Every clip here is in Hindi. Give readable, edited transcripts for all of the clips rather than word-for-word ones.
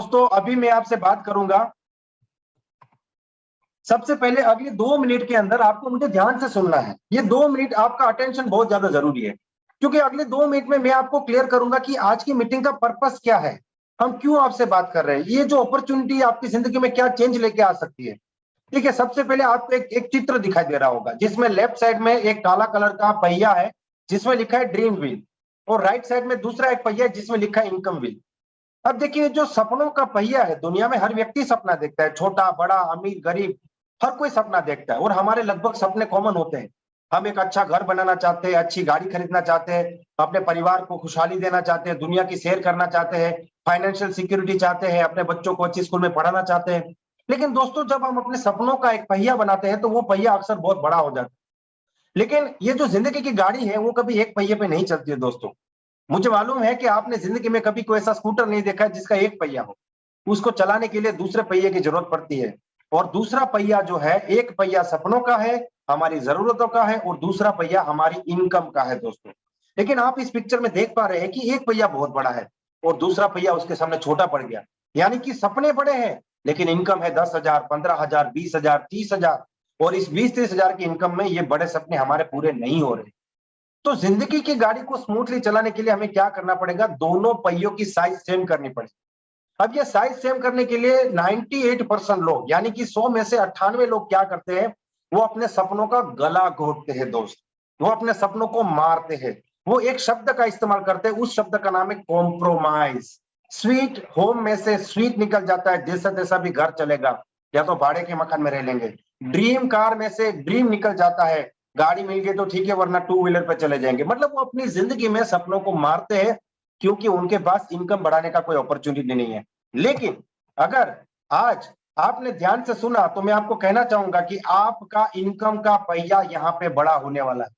दोस्तों अभी मैं आपसे बात करूंगा। सबसे पहले अगले 2 मिनट के अंदर आपको मुझे ध्यान से सुनना है। ये 2 मिनट आपका अटेंशन बहुत ज्यादा जरूरी है, क्योंकि अगले 2 मिनट में मैं आपको क्लियर करूंगा कि आज की मीटिंग का पर्पस क्या है, हम क्यों आपसे बात कर रहे हैं, ये जो अपॉर्चुनिटी आपकी जिंदगी में क्या चेंज लेके आ सकती है। ठीक है, सबसे पहले आपको एक चित्र दिखाई दे रहा होगा, जिसमें लेफ्ट साइड में एक काला कलर का पहिया है जिसमें लिखा है ड्रीम व्हील, और राइट साइड में दूसरा एक पहिया है जिसमें लिखा है इनकम व्हील। अब देखिए, जो सपनों का पहिया है, दुनिया में हर व्यक्ति सपना देखता है, छोटा बड़ा अमीर गरीब, हर कोई सपना देखता है, और हमारे लगभग सपने कॉमन होते हैं। हम एक अच्छा घर बनाना चाहते हैं, अच्छी गाड़ी खरीदना चाहते हैं, अपने परिवार को खुशहाली देना चाहते हैं, दुनिया की सैर करना चाहते हैं, फाइनेंशियल सिक्योरिटी चाहते हैं, अपने बच्चों को अच्छी स्कूल में पढ़ाना चाहते हैं। लेकिन दोस्तों, जब हम अपने सपनों का एक पहिया बनाते हैं तो वो पहिया अक्सर बहुत बड़ा हो जाता है। लेकिन ये जो जिंदगी की गाड़ी है वो कभी एक पहिए पे नहीं चलती है दोस्तों। मुझे मालूम है कि आपने जिंदगी में कभी कोई ऐसा स्कूटर नहीं देखा है जिसका एक पहिया हो। उसको चलाने के लिए दूसरे पहिए की जरूरत पड़ती है, और दूसरा पहिया जो है, एक पहिया सपनों का है, हमारी जरूरतों का है, और दूसरा पहिया हमारी इनकम का है दोस्तों। लेकिन आप इस पिक्चर में देख पा रहे हैं कि एक पहिया बहुत बड़ा है और दूसरा पहिया उसके सामने छोटा पड़ गया। यानी कि सपने बड़े हैं लेकिन इनकम है 10,000, 15,000, 20,000, 30,000, और इस 20-30,000 की इनकम में ये बड़े सपने हमारे पूरे नहीं हो रहे। तो जिंदगी की गाड़ी को स्मूथली चलाने के लिए हमें क्या करना पड़ेगा, दोनों पहियों की साइज सेम करनी पड़ेगी। अब ये साइज सेम करने के लिए 98% लोग, यानी कि 100 में से 98 लोग क्या करते हैं, वो अपने सपनों का गला घोटते हैं दोस्त। वो अपने सपनों को मारते हैं। वो एक शब्द का इस्तेमाल करते हैं, उस शब्द का नाम है कॉम्प्रोमाइज। स्वीट होम में से स्वीट निकल जाता है, जैसा तैसा भी घर चलेगा, या तो भाड़े के मकान में रह लेंगे। ड्रीम कार में से ड्रीम निकल जाता है, गाड़ी मिल गई तो ठीक है, वरना टू व्हीलर पे चले जाएंगे। मतलब वो अपनी जिंदगी में सपनों को मारते हैं, क्योंकि उनके पास इनकम बढ़ाने का कोई अपॉर्चुनिटी नहीं है। लेकिन अगर आज आपने ध्यान से सुना तो मैं आपको कहना चाहूंगा कि आपका इनकम का पहिया यहाँ पे बड़ा होने वाला है।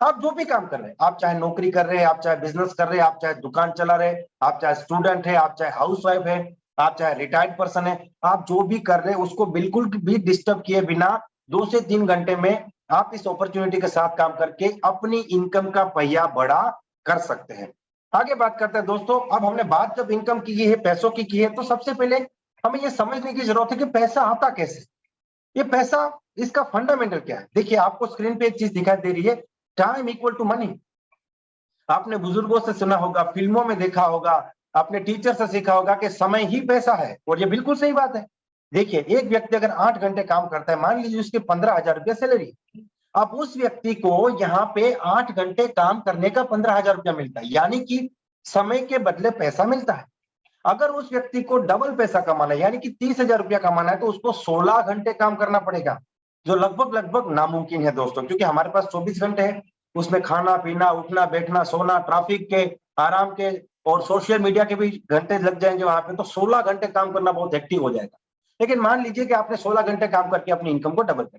आप जो भी काम कर रहे हैं, आप चाहे नौकरी कर रहे हैं, आप चाहे बिजनेस कर रहे हैं, आप चाहे दुकान चला रहे हैं, आप चाहे स्टूडेंट है, आप चाहे हाउस वाइफ है, आप चाहे रिटायर्ड पर्सन है, आप जो भी कर रहे हैं उसको बिल्कुल भी डिस्टर्ब किए बिना 2 से 3 घंटे में आप इस अपॉर्चुनिटी के साथ काम करके अपनी इनकम का पहिया बड़ा कर सकते हैं। आगे बात करते हैं दोस्तों। अब हमने बात जब इनकम की है, पैसों की है, तो सबसे पहले हमें यह समझने की जरूरत है कि पैसा आता कैसे। ये पैसा, इसका फंडामेंटल क्या है। देखिए, आपको स्क्रीन पे एक चीज दिखाई दे रही है, टाइम इक्वल टू मनी। आपने बुजुर्गों से सुना होगा, फिल्मों में देखा होगा, आपने टीचर से सीखा होगा कि समय ही पैसा है, और ये बिल्कुल सही बात है। देखिए, एक व्यक्ति अगर 8 घंटे काम करता है, मान लीजिए उसके 15,000 रुपया सैलरी, अब उस व्यक्ति को यहाँ पे 8 घंटे काम करने का 15,000 रुपया मिलता है, यानी कि समय के बदले पैसा मिलता है। अगर उस व्यक्ति को डबल पैसा कमाना है, यानी कि 30,000 रुपया कमाना है, तो उसको 16 घंटे काम करना पड़ेगा, जो लगभग लगभग नामुमकिन है दोस्तों, क्योंकि हमारे पास 24 घंटे है। उसमें खाना पीना, उठना बैठना, सोना, ट्रैफिक के, आराम के, और सोशल मीडिया के भी घंटे लग जाएंगे वहां पे, तो 16 घंटे काम करना बहुत हेक्टिक हो जाएगा। लेकिन मान लीजिए कि आपने 16 घंटे काम करके अपनी इनकम को डबल कर,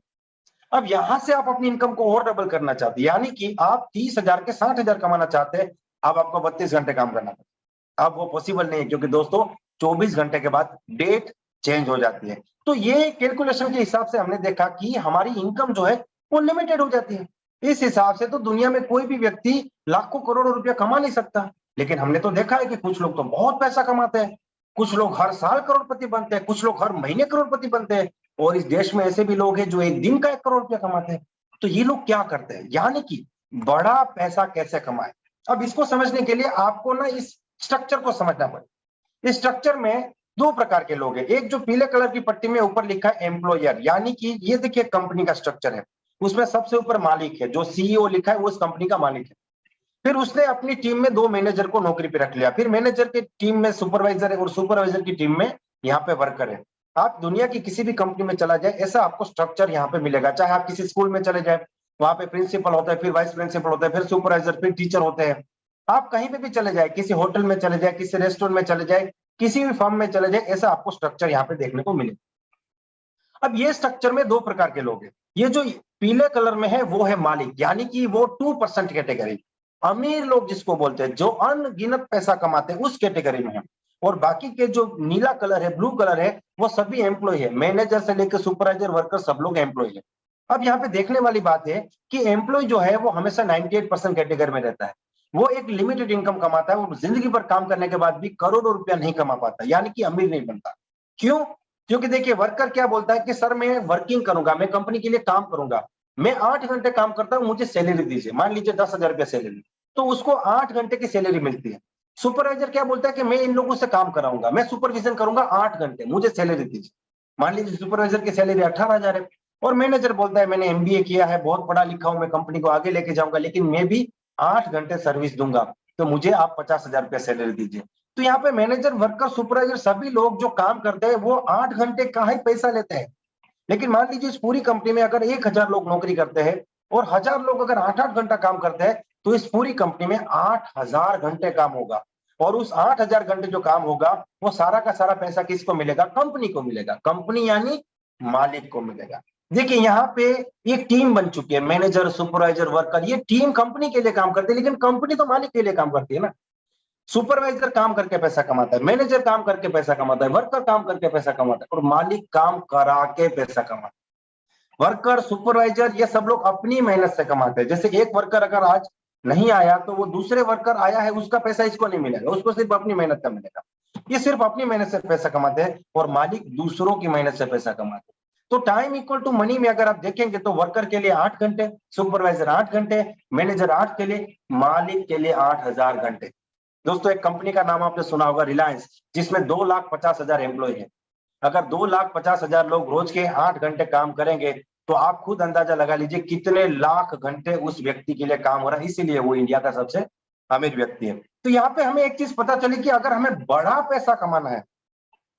अब यहां से आप अपनी इनकम को और डबल करना चाहते हैं, यानी कि आप 30,000 के 60,000 कमाना चाहते हैं, अब आपको 32 घंटे काम करना पड़ेगा। अब वो पॉसिबल नहीं है, क्योंकि दोस्तों 24 घंटे के बाद डेट चेंज हो जाती है। तो ये कैलकुलेशन के हिसाब से हमने देखा कि हमारी इनकम जो है वो लिमिटेड हो जाती है। इस हिसाब से तो दुनिया में कोई भी व्यक्ति लाखों करोड़ों रुपया कमा नहीं सकता। लेकिन हमने तो देखा है कि कुछ लोग तो बहुत पैसा कमाते हैं, कुछ लोग हर साल करोड़पति बनते हैं, कुछ लोग हर महीने करोड़पति बनते हैं, और इस देश में ऐसे भी लोग हैं जो एक दिन का 1 करोड़ रुपया कमाते हैं। तो ये लोग क्या करते हैं, यानी कि बड़ा पैसा कैसे कमाए। अब इसको समझने के लिए आपको ना इस स्ट्रक्चर को समझना पड़ेगा। इस स्ट्रक्चर में 2 प्रकार के लोग हैं। एक जो पीले कलर की पट्टी में ऊपर लिखा है एम्प्लॉयर, यानी कि ये देखिए कंपनी का स्ट्रक्चर है, उसमें सबसे ऊपर मालिक है, जो सीईओ लिखा है वो उस कंपनी का मालिक है। फिर उसने अपनी टीम में 2 मैनेजर को नौकरी पे रख लिया, फिर मैनेजर की टीम में सुपरवाइजर है, और सुपरवाइजर की टीम में यहाँ पे वर्कर है। आप दुनिया की किसी भी कंपनी में चला जाए, ऐसा आपको स्ट्रक्चर यहाँ पे मिलेगा। चाहे आप किसी स्कूल में चले जाए, वहां पे प्रिंसिपल होता है, फिर वाइस प्रिंसिपल होता है, फिर सुपरवाइजर, फिर टीचर होते हैं। आप कहीं पे भी चले जाए, किसी होटल में चले जाए, किसी रेस्टोरेंट में चले जाए, किसी भी फर्म में चले जाए, ऐसा आपको स्ट्रक्चर यहाँ पे देखने को मिलेगा। अब ये स्ट्रक्चर में 2 प्रकार के लोग हैं। ये जो पीले कलर में है वो है मालिक, यानी कि वो 2% कैटेगरी, अमीर लोग जिसको बोलते हैं, जो अनगिनत पैसा कमाते हैं, उस कैटेगरी में है। और बाकी के जो नीला कलर है, ब्लू कलर है, वो सभी एम्प्लॉय है, मैनेजर से लेकर सुपरवाइजर, वर्कर, सब लोग एम्प्लॉय है। अब यहाँ पे देखने वाली बात है कि एम्प्लॉय जो है वो हमेशा 98% कैटेगरी में रहता है। वो एक लिमिटेड इनकम कमाता है, वो जिंदगी भर काम करने के बाद भी करोड़ों रुपया नहीं कमा पाता, यानी कि अमीर नहीं बनता। क्यों? क्योंकि देखिए वर्कर क्या बोलता है कि सर मैं वर्किंग करूंगा, मैं कंपनी के लिए काम करूंगा, मैं 8 घंटे काम करता हूं, मुझे सैलरी दीजिए, मान लीजिए 10,000 रुपया सैलरी, तो उसको 8 घंटे की सैलरी मिलती है। सुपरवाइजर क्या बोलता है कि मैं इन लोगों से काम कराऊंगा, मैं सुपरविजन करूंगा 8 घंटे, मुझे सैलरी दीजिए। मान लीजिए सुपरवाइजर की सैलरी 18,000 है, और मैनेजर बोलता है मैंने एमबीए किया है, बहुत पढ़ा लिखा हूं, मैं कंपनी को आगे लेके जाऊंगा, लेकिन मैं भी 8 घंटे सर्विस दूंगा, तो मुझे आप 50,000 रुपया सैलरी दीजिए। तो यहाँ पे मैनेजर, वर्कर, सुपरवाइजर सभी लोग जो काम करते हैं वो 8 घंटे का ही पैसा लेते हैं। लेकिन मान लीजिए इस पूरी कंपनी में अगर 1,000 लोग नौकरी करते हैं और 1,000 लोग अगर 8-8 घंटा काम करते हैं, तो इस पूरी कंपनी में 8,000 घंटे काम होगा। और उस 8,000 घंटे जो काम होगा वो सारा का सारा पैसा किसको मिलेगा? कंपनी को मिलेगा। कंपनी यानी मालिक को मिलेगा। देखिए यहाँ पे एक टीम बन चुकी है, मैनेजर, सुपरवाइजर, वर्कर, ये टीम कंपनी के लिए काम करती है, लेकिन कंपनी तो मालिक के लिए काम करती है ना। सुपरवाइजर काम करके पैसा कमाता है, मैनेजर काम करके पैसा कमाता है, वर्कर काम करके पैसा कमाता है, और मालिक काम करा के पैसा कमाता है। वर्कर, सुपरवाइजर, ये सब लोग अपनी मेहनत से कमाते हैं। जैसे एक वर्कर अगर आज नहीं आया तो वो दूसरे वर्कर आया है, उसका पैसा इसको नहीं मिलेगा, उसको सिर्फ अपनी मेहनत का मिलेगा। ये सिर्फ अपनी मेहनत से पैसा कमाते हैं और मालिक दूसरों की मेहनत से पैसा कमाते हैं। तो टाइम इक्वल टू मनी में अगर आप देखेंगे तो वर्कर के लिए 8 घंटे, सुपरवाइजर 8 घंटे, मैनेजर 8 के लिए, मालिक के लिए 8,000 घंटे। दोस्तों एक कंपनी का नाम आपने सुना होगा, रिलायंस, जिसमें 2,50,000 एम्प्लॉय है। अगर 2,50,000 लोग रोज के 8 घंटे काम करेंगे तो आप खुद अंदाजा लगा लीजिए कितने लाख घंटे उस व्यक्ति के लिए काम हो रहा है। इसीलिए वो इंडिया का सबसे अमीर व्यक्ति है। तो यहाँ पे हमें एक चीज पता चली कि अगर हमें बड़ा पैसा कमाना है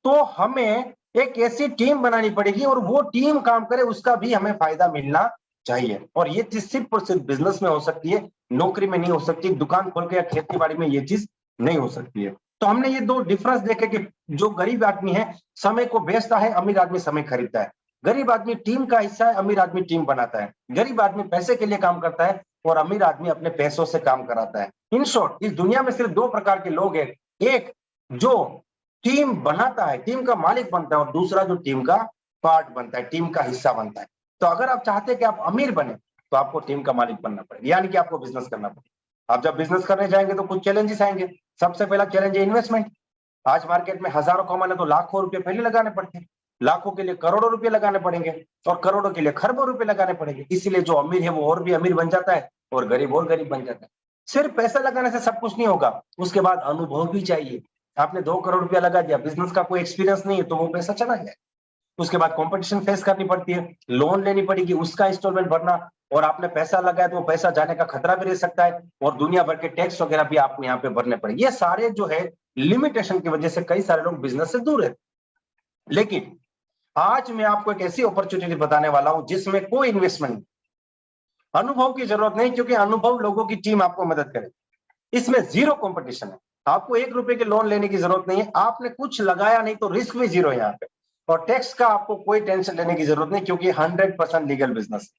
तो हमें एक ऐसी टीम बनानी पड़ेगी और वो टीम काम करे, उसका भी हमें फायदा मिलना चाहिए। और ये चीज सिर्फ और सिर्फ बिजनेस में हो सकती है, नौकरी में नहीं हो सकती, दुकान खोल के या खेती बाड़ी में ये चीज नहीं हो सकती है। तो हमने ये दो डिफरेंस देखे कि जो गरीब आदमी है समय को बेचता है, अमीर आदमी समय खरीदता है। गरीब आदमी टीम का हिस्सा है, अमीर आदमी टीम बनाता है। गरीब आदमी पैसे के लिए काम करता है और अमीर आदमी अपने पैसों से काम कराता है। इन शॉर्ट इस दुनिया में सिर्फ 2 प्रकार के लोग हैं, एक जो टीम बनाता है, टीम का मालिक बनता है, और दूसरा जो टीम का पार्ट बनता है, टीम का हिस्सा बनता है। तो अगर आप चाहते हैं कि आप अमीर बने तो आपको टीम का मालिक बनना पड़ेगा, यानी कि आपको बिजनेस करना पड़ेगा। आप जब बिजनेस करने जाएंगे तो कुछ चैलेंजेस आएंगे। सबसे पहला चैलेंज है इन्वेस्टमेंट। आज मार्केट में हजारों कमाने तो लाखों रुपए पहले लगाने पड़ते हैं, लाखों के लिए करोड़ों रुपए लगाने पड़ेंगे, और करोड़ों के लिए खरबों रुपए लगाने पड़ेंगे। इसीलिए जो अमीर है वो और भी अमीर बन जाता है और गरीब बन जाता है। सिर्फ पैसा लगाने से सब कुछ नहीं होगा, उसके बाद अनुभव भी चाहिए। आपने 2 करोड़ रुपया लगा दिया, बिजनेस का कोई एक्सपीरियंस नहीं है तो वो पैसा चला गया। उसके बाद कंपटीशन फेस करनी पड़ती है, लोन लेनी पड़ेगी, उसका इंस्टॉलमेंट भरना, और आपने पैसा लगाया तो वो पैसा जाने का खतरा भी रह सकता है, और दुनिया भर के टैक्स वगैरह भी आपको यहाँ पे भरने पड़ेंगे। ये सारे जो है लिमिटेशन की वजह से कई सारे लोग बिजनेस से दूर है। लेकिन आज मैं आपको एक ऐसी अपॉर्चुनिटी बताने वाला हूं जिसमें कोई इन्वेस्टमेंट, अनुभव की जरूरत नहीं, क्योंकि अनुभव लोगों की टीम आपको मदद करेगी। इसमें जीरो कंपटीशन है, आपको 1 रुपए के लोन लेने की जरूरत नहीं है, आपने कुछ लगाया नहीं तो रिस्क भी जीरो है यहाँ पे। और टैक्स का आपको कोई टेंशन लेने की जरूरत नहीं, क्योंकि 100% लीगल बिजनेस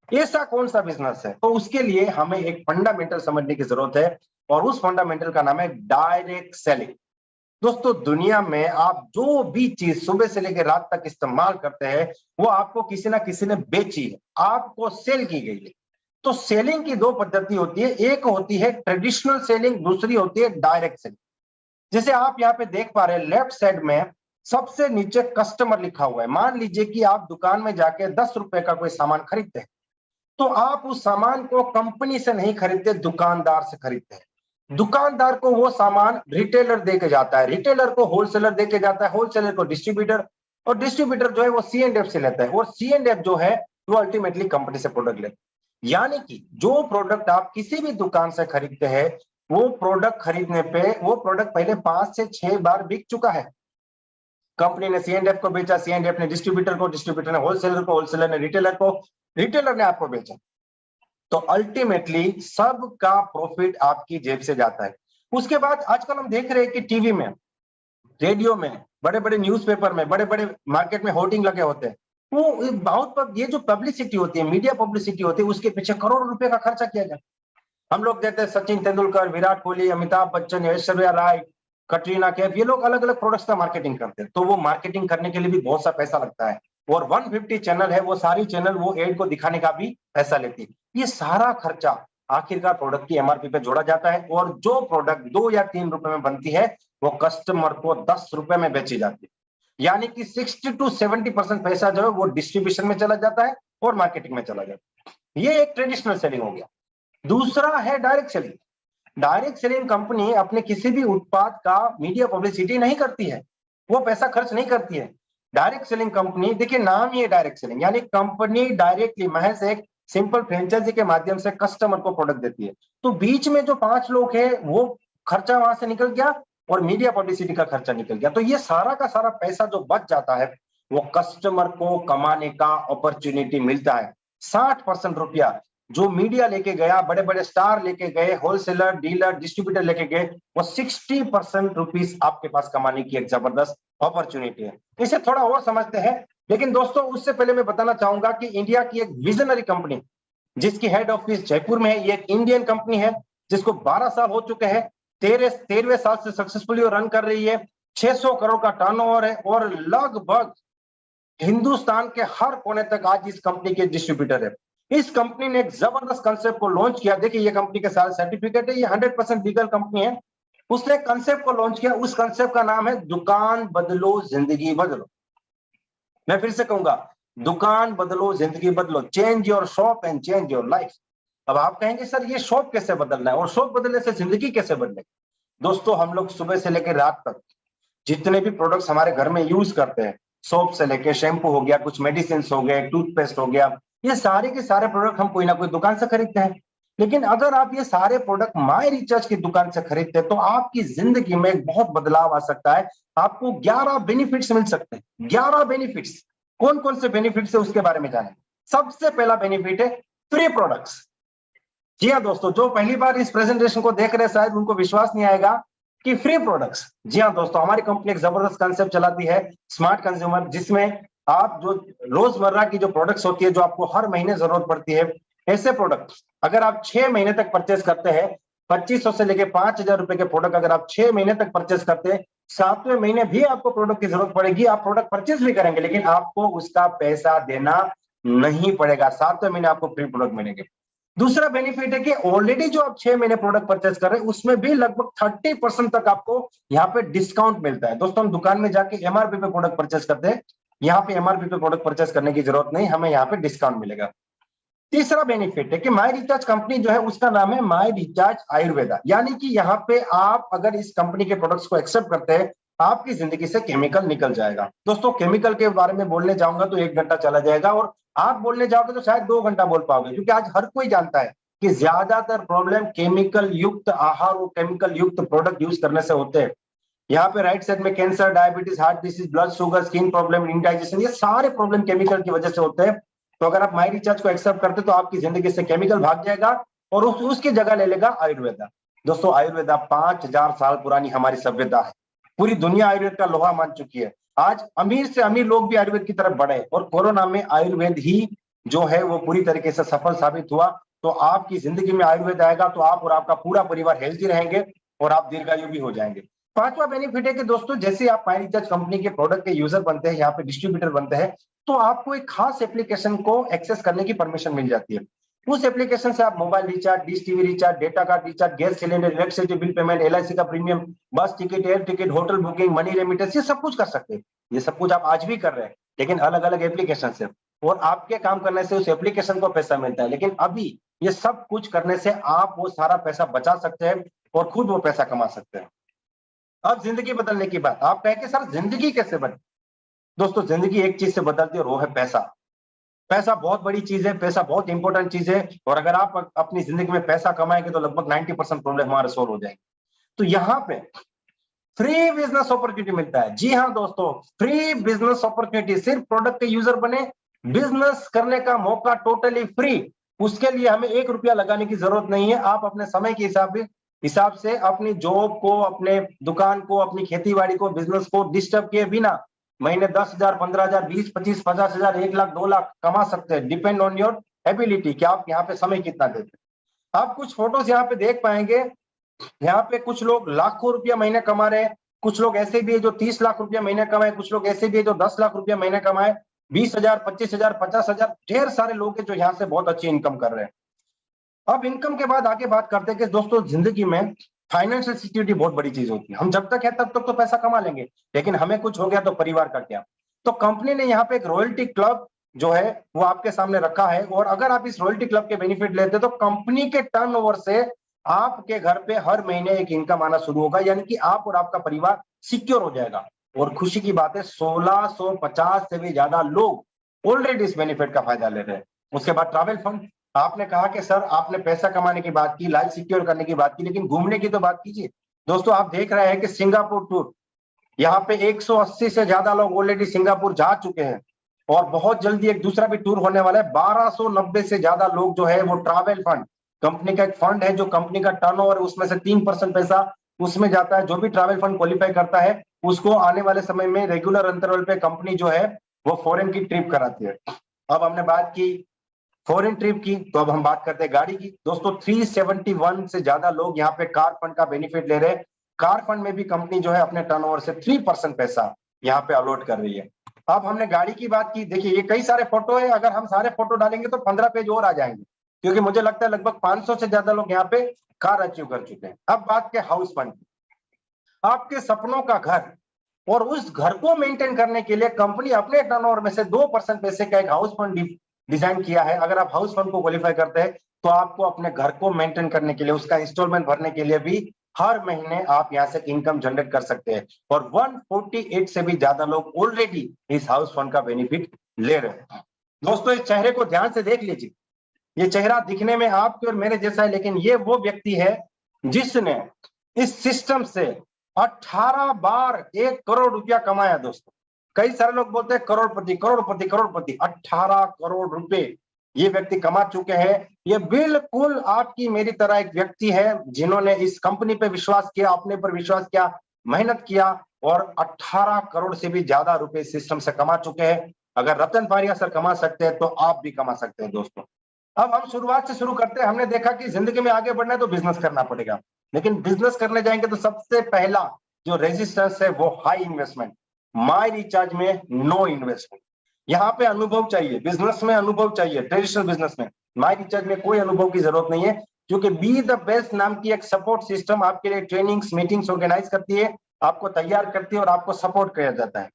है। ऐसा कौन सा बिजनेस है? तो उसके लिए हमें एक फंडामेंटल समझने की जरूरत है, और उस फंडामेंटल का नाम है डायरेक्ट सेलिंग। दोस्तों दुनिया में आप जो भी चीज सुबह से लेकर रात तक इस्तेमाल करते हैं वो आपको किसी ना किसी ने बेची है, आपको सेल की गई है। तो सेलिंग की 2 पद्धति होती है, एक होती है ट्रेडिशनल सेलिंग, दूसरी होती है डायरेक्ट सेलिंग। जैसे आप यहाँ पे देख पा रहे हैं लेफ्ट साइड में सबसे नीचे कस्टमर लिखा हुआ है। मान लीजिए कि आप दुकान में जाके 10 रुपए का कोई सामान खरीदते हैं, तो आप उस सामान को कंपनी से नहीं खरीदते, दुकानदार से खरीदते हैं। दुकानदार को वो सामान रिटेलर देके जाता है, रिटेलर को होलसेलर देके जाता है, होलसेलर को डिस्ट्रीब्यूटर, और डिस्ट्रीब्यूटर जो है वो C&F से लेता है, और C&F जो है वो अल्टीमेटली कंपनी से प्रोडक्ट लेता है। यानी कि जो प्रोडक्ट आप किसी भी दुकान से खरीदते हैं वो प्रोडक्ट खरीदने पे वो प्रोडक्ट पहले 5 से 6 बार बिक चुका है। कंपनी ने C&F को बेचा, C&F ने डिस्ट्रीब्यूटर को, डिस्ट्रीब्यूटर ने होलसेलर को, होलसेलर ने रिटेलर को, रिटेलर ने आपको बेचा। तो अल्टीमेटली सबका प्रॉफिट आपकी जेब से जाता है। उसके बाद आजकल हम देख रहे हैं कि टीवी में, रेडियो में, बड़े बड़े न्यूज़पेपर में, बड़े बड़े मार्केट में होर्डिंग लगे होते हैं। वो बहुत ये जो पब्लिसिटी होती है, मीडिया पब्लिसिटी होती है, उसके पीछे करोड़ों रुपए का खर्चा किया जाता है। हम लोग देखते हैं सचिन तेंदुलकर, विराट कोहली, अमिताभ बच्चन, ऐश्वर्या राय, कटरीना कैफ, ये लोग अलग अलग प्रोडक्ट्स का मार्केटिंग करते हैं। तो वो मार्केटिंग करने के लिए भी बहुत सा पैसा लगता है, और 150 चैनल है, वो सारी चैनल वो एड को दिखाने का भी पैसा लेती है। ये सारा खर्चा आखिरकार प्रोडक्ट की एमआरपी पे जोड़ा जाता है और जो प्रोडक्ट 2 या 3 रुपए में बनती है वो कस्टमर को 10 रुपए में बेची जाती है। यानी कि 60 to 70% पैसा जो है वो डिस्ट्रीब्यूशन में चला जाता है और मार्केटिंग में चला जाता है। ये एक ट्रेडिशनल सेलिंग हो गया। दूसरा है direct selling. Direct selling company अपने किसी भी उत्पाद का मीडिया पब्लिसिटी नहीं करती है, वो पैसा खर्च नहीं करती है। डायरेक्ट सेलिंग कंपनी, देखिए नाम ही है डायरेक्ट सेलिंग, यानी कंपनी डायरेक्टली महज एक सिंपल फ्रेंचाइजी के माध्यम से कस्टमर को प्रोडक्ट देती है। तो बीच में जो 5 लोग है वो खर्चा वहां से निकल गया और मीडिया पब्लिसिटी का खर्चा निकल गया। तो ये सारा का सारा पैसा जो बच जाता है वो कस्टमर को कमाने का अपॉर्चुनिटी मिलता है। 60% रुपया जो मीडिया लेके गया, बड़े बड़े स्टार लेके गए, होलसेलर, डीलर, डिस्ट्रीब्यूटर लेके गए, वो 60% रुपीस आपके पास कमाने की एक जबरदस्त अपॉर्चुनिटी है। इसे थोड़ा और समझते हैं, लेकिन दोस्तों उससे पहले मैं बताना चाहूंगा कि इंडिया की एक विजनरी कंपनी जिसकी हेड ऑफिस जयपुर में है, ये एक इंडियन कंपनी है जिसको 12 साल हो चुके हैं, 13वें साल से सक्सेसफुली रन कर रही है, 600 करोड़ का टर्नओवर है और लगभग हिंदुस्तान के हर कोने तक आज इस कंपनी के डिस्ट्रीब्यूटर है। इस कंपनी ने एक जबरदस्त कंसेप्ट को लॉन्च किया। देखिए ये कंपनी के सारे सर्टिफिकेट है, ये 100% लीगल कंपनी है। उसने कंसेप्ट को लॉन्च किया, उस कंसेप्ट का नाम है दुकान बदलो जिंदगी बदलो। मैं फिर से कहूंगा, दुकान बदलो जिंदगी बदलो, change your shop and change your life. अब आप कहेंगे सर ये शॉप कैसे बदलना है और शॉप बदलने से जिंदगी कैसे बदले। दोस्तों हम लोग सुबह से लेकर रात तक जितने भी प्रोडक्ट्स हमारे घर में यूज करते हैं, सोप से लेके शैम्पू हो गया, कुछ मेडिसिन हो गए, टूथपेस्ट हो गया, ये सारे के सारे प्रोडक्ट हम कोई ना कोई दुकान से खरीदते हैं। लेकिन अगर आप ये सारे प्रोडक्ट माई रिचार्ज की दुकान से खरीदते हैं तो आपकी जिंदगी में एक बहुत बदलाव आ सकता है। आपको 11 बेनिफिट्स मिल सकते हैं। 11 बेनिफिट्स, कौन कौन से बेनिफिट्स है उसके बारे में जाने। सबसे पहला बेनिफिट है फ्री प्रोडक्ट्स। जी हाँ दोस्तों, जो पहली बार इस प्रेजेंटेशन को देख रहे हैं शायद उनको विश्वास नहीं आएगा कि फ्री प्रोडक्ट्स। जी हाँ दोस्तों, हमारी कंपनी एक जबरदस्त कंसेप्ट चलाती है स्मार्ट कंज्यूमर, जिसमें आप जो रोजमर्रा की जो प्रोडक्ट्स होती है, जो आपको हर महीने जरूरत पड़ती है, ऐसे प्रोडक्ट अगर आप 6 महीने तक परचेस करते हैं, 2500 से लेके 5000 रुपए के प्रोडक्ट अगर आप 6 महीने तक परचेस करते हैं, 7वें महीने भी आपको प्रोडक्ट की जरूरत पड़ेगी, आप प्रोडक्ट परचेस भी करेंगे लेकिन आपको उसका पैसा देना नहीं पड़ेगा। 7वें महीने आपको फ्री प्रोडक्ट मिलेंगे। दूसरा बेनिफिट है कि ऑलरेडी जो आप 6 महीने प्रोडक्ट परचेस कर रहे हैं उसमें भी लगभग 30% तक आपको यहाँ पे डिस्काउंट मिलता है। दोस्तों हम दुकान में जाके एमआरपी पे प्रोडक्ट परचेस करते हैं, यहाँ पे एमआरपी पे प्रोडक्ट परचेस करने की जरूरत नहीं, हमें यहाँ पे डिस्काउंट मिलेगा। तीसरा बेनिफिट है कि माई रिचार्ज कंपनी जो है उसका नाम है माई रिचार्ज आयुर्वेदा, यानी कि यहाँ पे आप अगर इस कंपनी के प्रोडक्ट्स को एक्सेप्ट करते हैं आपकी जिंदगी से केमिकल निकल जाएगा। दोस्तों केमिकल के बारे में बोलने जाऊंगा तो 1 घंटा चला जाएगा और आप बोलने जाओगे तो शायद 2 घंटा बोल पाओगे, क्योंकि आज हर कोई जानता है कि ज्यादातर प्रॉब्लम केमिकल युक्त आहार और केमिकल युक्त प्रोडक्ट यूज करने से होते हैं। यहाँ पे राइट साइड में cancer, diabetes, heart disease, blood sugar, skin problem, indigestion, ये सारे प्रॉब्लम केमिकल की वजह से होते हैं। तो अगर आप माई रिचार्ज को एक्सेप्ट करते तो आपकी जिंदगी से केमिकल भाग जाएगा और उसकी जगह ले लेगा आयुर्वेदा। दोस्तों आयुर्वेदा 5000 साल पुरानी हमारी सभ्यता है, पूरी दुनिया आयुर्वेद का लोहा मान चुकी है। आज अमीर से अमीर लोग भी आयुर्वेद की तरफ बढ़े और कोरोना में आयुर्वेद ही जो है वो पूरी तरीके से सफल साबित हुआ। तो आपकी जिंदगी में आयुर्वेद आएगा तो आप और आपका पूरा परिवार हेल्थी रहेंगे और आप दीर्घायु भी हो जाएंगे। पांचवा बेनिफिट है कि दोस्तों जैसे आप माई रिचार्ज कंपनी के प्रोडक्ट के यूजर बनते हैं, यहाँ पे डिस्ट्रीब्यूटर बनते हैं, तो आपको एक खास एप्लीकेशन को एक्सेस करने की परमिशन मिल जाती है। उस एप्लीकेशन से आप mobile recharge, dish TV recharge, data card recharge, gas cylinder, electricity bill payment, LIC का premium, bus ticket, air ticket, hotel booking, money remittance, ये सब कुछ कर सकते हैं। ये सब कुछ आप आज भी कर रहे हैं लेकिन अलग अलग एप्लीकेशन से, और आपके काम करने से उस एप्लीकेशन को पैसा मिलता है। लेकिन अभी ये सब कुछ करने से आप वो सारा पैसा बचा सकते हैं और खुद वो पैसा कमा सकते हैं। अब जिंदगी बदलने की बात, आप कहेंगे सर जिंदगी कैसे बदले। दोस्तों जिंदगी एक चीज से बदलती है और वो है पैसा। पैसा बहुत बड़ी चीज है, पैसा बहुत इंपॉर्टेंट चीज है, और अगर आप अपनी जिंदगी में पैसा कमाएंगे तो लगभग 90% प्रॉब्लम हमारे सोल्व हो जाएंगे। तो यहाँ पे फ्री बिजनेस अपॉर्चुनिटी मिलता है। जी हाँ दोस्तों, फ्री बिजनेस अपॉर्चुनिटी, सिर्फ प्रोडक्ट के यूजर बने, बिजनेस करने का मौका टोटली फ्री। उसके लिए हमें 1 रुपया लगाने की जरूरत नहीं है। आप अपने समय के हिसाब से अपनी जॉब को, अपने दुकान को, अपनी खेती बाड़ी को, बिजनेस को डिस्टर्ब किए बिना महीने 10,000, 15,000, 20, 25, 50,000, 1 लाख, 2 लाख कमा सकते हैं। डिपेंड ऑन योर एबिलिटी कि आप यहाँ पे समय कितना देते हैं। आप कुछ फोटोज यहाँ पे देख पाएंगे, यहाँ पे कुछ लोग लाखों रुपया महीने कमा रहे हैं, कुछ लोग ऐसे भी है जो 30 लाख रुपया महीने कमाए, कुछ लोग ऐसे भी है जो 10 लाख रुपया महीने कमाए, 20,000, 25,000, 50,000, ढेर सारे लोग हैं जो यहाँ से बहुत अच्छी इनकम कर रहे हैं। अब इनकम के बाद आगे बात करते हैं कि दोस्तों जिंदगी में फाइनेंशियल सिक्योरिटी बहुत बड़ी चीज होती है। हम जब तक है तब तक तो पैसा कमा लेंगे, लेकिन हमें कुछ हो गया तो परिवार का क्या। तो कंपनी ने यहाँ पे एक रॉयल्टी क्लब जो है वो आपके सामने रखा है, और अगर आप इस रॉयल्टी क्लब के बेनिफिट लेते तो कंपनी के टर्नओवर से आपके घर पे हर महीने एक इनकम आना शुरू होगा, यानी कि आप और आपका परिवार सिक्योर हो जाएगा। और खुशी की बात है 1650 से भी ज्यादा लोग ऑलरेडी इस बेनिफिट का फायदा ले रहे हैं। उसके बाद ट्रैवल फंड, आपने कहा कि सर आपने पैसा कमाने की बात की, लाइफ सिक्योर करने की बात की, लेकिन घूमने की तो बात कीजिए। दोस्तों आप देख रहे हैं कि सिंगापुर टूर, यहाँ पे 180 से ज्यादा लोग ऑलरेडी सिंगापुर जा चुके हैं, और बहुत जल्दी एक दूसरा भी टूर होने वाला है। 1290 से ज्यादा लोग जो है वो ट्रैवल फंड, कंपनी का एक फंड है जो कंपनी का टर्नओवर है उसमें से 3% पैसा उसमें जाता है। जो भी ट्रैवल फंड क्वालिफाई करता है उसको आने वाले समय में रेगुलर अंतराल पे कंपनी जो है वो फॉरेन की ट्रिप कराती है। अब हमने बात की फॉरेन ट्रिप की, तो अब हम बात करते हैं गाड़ी की। दोस्तों 371 से ज्यादा लोग यहाँ पे कार फंड का बेनिफिट ले रहे हैं। कार फंड में भी कंपनी जो है अपने टर्नओवर से 3% पैसा यहाँ पे अलॉट कर रही है। अब हमने गाड़ी की बात की, देखिए ये कई सारे फोटो है, अगर हम सारे फोटो डालेंगे तो 15 पेज और आ जाएंगे, क्योंकि मुझे लगता है लगभग 500 से ज्यादा लोग यहाँ पे कार अचीव कर चुके हैं। अब बात के हाउस फंड, आपके सपनों का घर, और उस घर को मेंटेन करने के लिए कंपनी अपने टर्नओवर में से 2% पैसे का एक हाउस फंड डिजाइन किया है। अगर आप हाउस फंड को क्वालिफाई करते हैं तो आपको अपने घर को मेंटेन करने के लिए, उसका इंस्टॉलमेंट भरने के लिए भी हर महीने आप यहां से इनकम जनरेट कर सकते हैं। और 148 से भी ज्यादा लोग ऑलरेडी इस हाउस फंड का बेनिफिट ले रहे हैं। दोस्तों इस चेहरे को ध्यान से देख लीजिए, ये चेहरा दिखने में आपके और मेरे जैसा है, लेकिन ये वो व्यक्ति है जिसने इस सिस्टम से 18 बार 1 करोड़ रुपया कमाया। दोस्तों कई सारे लोग बोलते हैं करोड़पति करोड़पति करोड़पति, 18 करोड़ रुपए ये व्यक्ति कमा चुके हैं। ये बिल्कुल आपकी मेरी तरह एक व्यक्ति है जिन्होंने इस कंपनी पे विश्वास किया, अपने पर विश्वास किया, मेहनत किया, और 18 करोड़ से भी ज्यादा रुपए सिस्टम से कमा चुके हैं। अगर रतन पारिया सर कमा सकते हैं तो आप भी कमा सकते हैं। दोस्तों अब हम शुरुआत से शुरू करते हैं। हमने देखा कि जिंदगी में आगे बढ़ना है तो बिजनेस करना पड़ेगा, लेकिन बिजनेस करने जाएंगे तो सबसे पहला जो रेजिस्टेंस है वो हाई इन्वेस्टमेंट। माई रिचार्ज में नो इन्वेस्टमेंट, यहाँ पे अनुभव चाहिए, बिजनेस में अनुभव चाहिए। ट्रेडिशनल बिजनेस में माई रिचार्ज में कोई अनुभव की जरूरत नहीं है, क्योंकि बी द बेस्ट नाम की एक सपोर्ट सिस्टम आपके लिए ट्रेनिंग्स मीटिंग्स ऑर्गेनाइज करती है, आपको तैयार करती है और आपको सपोर्ट किया जाता है।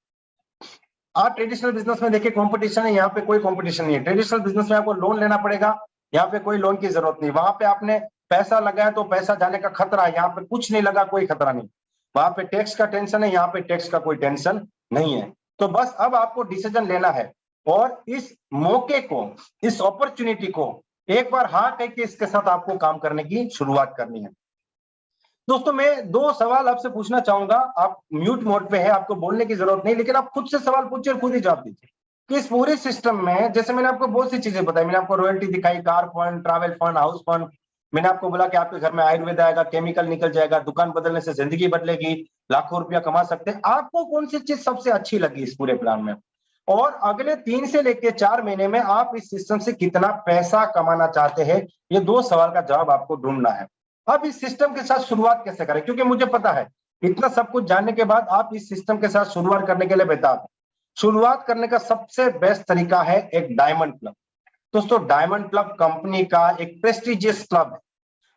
आप ट्रेडिशनल बिजनेस में देखिए कंपटीशन है, यहाँ पे कोई कंपटीशन नहीं है। ट्रेडिशनल बिजनेस में आपको लोन लेना पड़ेगा, यहाँ पे कोई लोन की जरूरत नहीं। वहां पे आपने पैसा लगाया तो पैसा जाने का खतरा है, यहाँ पे कुछ नहीं लगा कोई खतरा नहीं। वहां पे टैक्स का टेंशन है, यहाँ पे टैक्स का कोई टेंशन नहीं है। तो बस अब आपको डिसीजन लेना है और इस मौके को, इस अपॉर्चुनिटी को एक बार हाथ टेक के इसके साथ आपको काम करने की शुरुआत करनी है। दोस्तों मैं 2 सवाल आपसे पूछना चाहूंगा, आप म्यूट मोड पे है, आपको बोलने की जरूरत नहीं, लेकिन आप खुद से सवाल पूछिए और खुद ही जवाब दीजिए कि इस पूरे सिस्टम में, जैसे मैंने आपको बहुत सी चीजें बताई, मैंने आपको रॉयल्टी दिखाई, car fund, travel fund, house fund, मैंने आपको बोला कि आपके घर में आयुर्वेद आएगा, केमिकल निकल जाएगा, दुकान बदलने से जिंदगी बदलेगी, लाखों रुपया कमा सकते हैं। आपको कौन सी चीज सबसे अच्छी लगी इस पूरे प्लान में, और अगले 3 से लेकर 4 महीने में आप इस सिस्टम से कितना पैसा कमाना चाहते हैं, ये 2 सवाल का जवाब आपको ढूंढना है। अब इस सिस्टम के साथ शुरुआत कैसे करें, क्योंकि मुझे पता है इतना सब कुछ जानने के बाद आप इस सिस्टम के साथ शुरुआत करने के लिए बेताब हैं। शुरुआत करने का सबसे बेस्ट तरीका है एक डायमंड क्लब। दोस्तों डायमंड क्लब कंपनी का एक प्रेस्टिजियस क्लब है।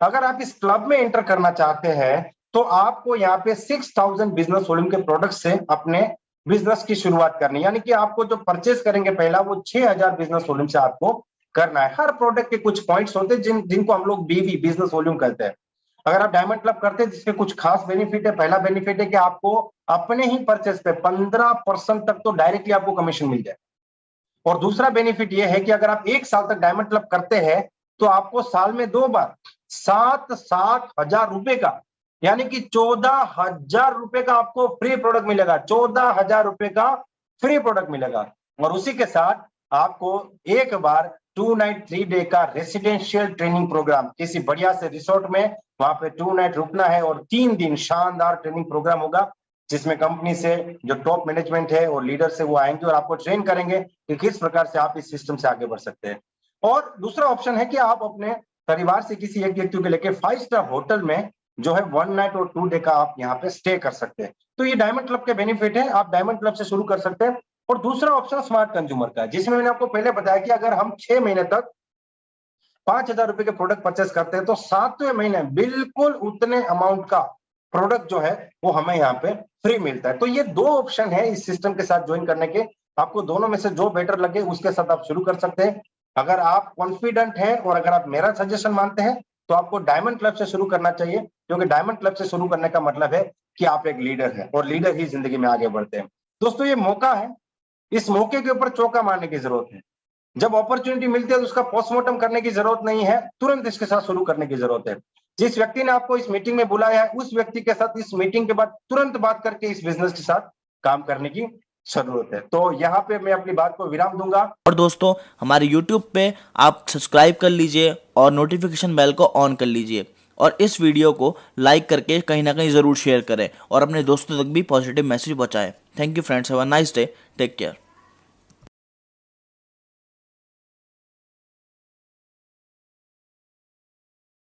अगर आप इस क्लब में एंटर करना चाहते हैं तो आपको यहाँ पे 6000 बिजनेस वॉल्यूम के प्रोडक्ट से अपने बिजनेस की शुरुआत करनी है, यानी कि आपको जो परचेस करेंगे पहला वो 6000 बिजनेस वॉल्यूम से आपको करना है। हर प्रोडक्ट के कुछ पॉइंट्स होते हैं जिनको हम लोग बीवी बिजनेस वॉल्यूम कहते हैं। अगर आप डायमंड क्लब करते हैं जिसके कुछ खास बेनिफिट है, पहला बेनिफिट है कि आपको अपने ही परचेस पे 15% तक तो डायरेक्टली आपको कमीशन मिल जाए, और दूसरा बेनिफिट यह है कि अगर आप 1 साल तक डायमंड क्लब करते हैं तो आपको साल में 2 बार 7,000 रुपए का, यानी कि 14,000 रुपए का आपको फ्री प्रोडक्ट मिलेगा। 14,000 रुपए का फ्री प्रोडक्ट मिलेगा, और उसी के साथ आपको एक बार 2 नाइट 3 डे का रेसिडेंशियल ट्रेनिंग प्रोग्राम किसी बढ़िया से रिसोर्ट में, वहां पे 2 नाइट रुकना है और 3 दिन शानदार ट्रेनिंग प्रोग्राम होगा, जिसमें कंपनी से जो टॉप मैनेजमेंट है और लीडर से वो आएंगे और आपको ट्रेन करेंगे कि किस प्रकार से आप इस सिस्टम से आगे बढ़ सकते हैं। और दूसरा ऑप्शन है कि आप अपने परिवार से किसी एक व्यक्ति को लेकर 5 स्टार होटल में जो है 1 नाइट और 2 डे का आप यहाँ पे स्टे कर सकते हैं। तो ये डायमंड क्लब के बेनिफिट है, आप डायमंड क्लब से शुरू कर सकते हैं। और दूसरा ऑप्शन स्मार्ट कंज्यूमर का है, जिसमें मैंने आपको पहले बताया कि अगर हम 6 महीने तक 5,000 रुपए के प्रोडक्ट परचेस करते हैं तो 7वें महीने बिल्कुल उतने अमाउंट का प्रोडक्ट जो है वो हमें यहाँ पे फ्री मिलता है। तो ये 2 ऑप्शन है इस सिस्टम के साथ ज्वाइन करने के। आपको दोनों में से जो बेटर लगे उसके साथ आप शुरू कर सकते हैं। अगर आप कॉन्फिडेंट हैं और अगर आप मेरा सजेशन मानते हैं तो आपको डायमंड क्लब से शुरू करना चाहिए, क्योंकि डायमंड क्लब से शुरू करने का मतलब है कि आप एक लीडर हैं और लीडर ही जिंदगी में आगे बढ़ते हैं। दोस्तों ये मौका है, इस मौके के ऊपर चौका मारने की जरूरत है। जब अपॉर्चुनिटी मिलती है तो उसका पोस्टमार्टम करने की जरूरत नहीं है, तुरंत इसके साथ शुरू करने की जरूरत है। जिस व्यक्ति ने आपको इस मीटिंग में बुलाया है उस व्यक्ति के साथ इस मीटिंग के बाद तुरंत बात करके इस बिजनेस के साथ काम करने की जरूरत है। तो यहाँ पे मैं अपनी बात को विराम दूंगा। और दोस्तों हमारे YouTube पे आप सब्सक्राइब कर लीजिए और नोटिफिकेशन बेल को ऑन कर लीजिए, और इस वीडियो को लाइक करके कहीं ना कहीं ज़रूर शेयर करें और अपने दोस्तों तक भी पॉजिटिव मैसेज पहुंचाएं। Thank you friends, have a nice day, take care.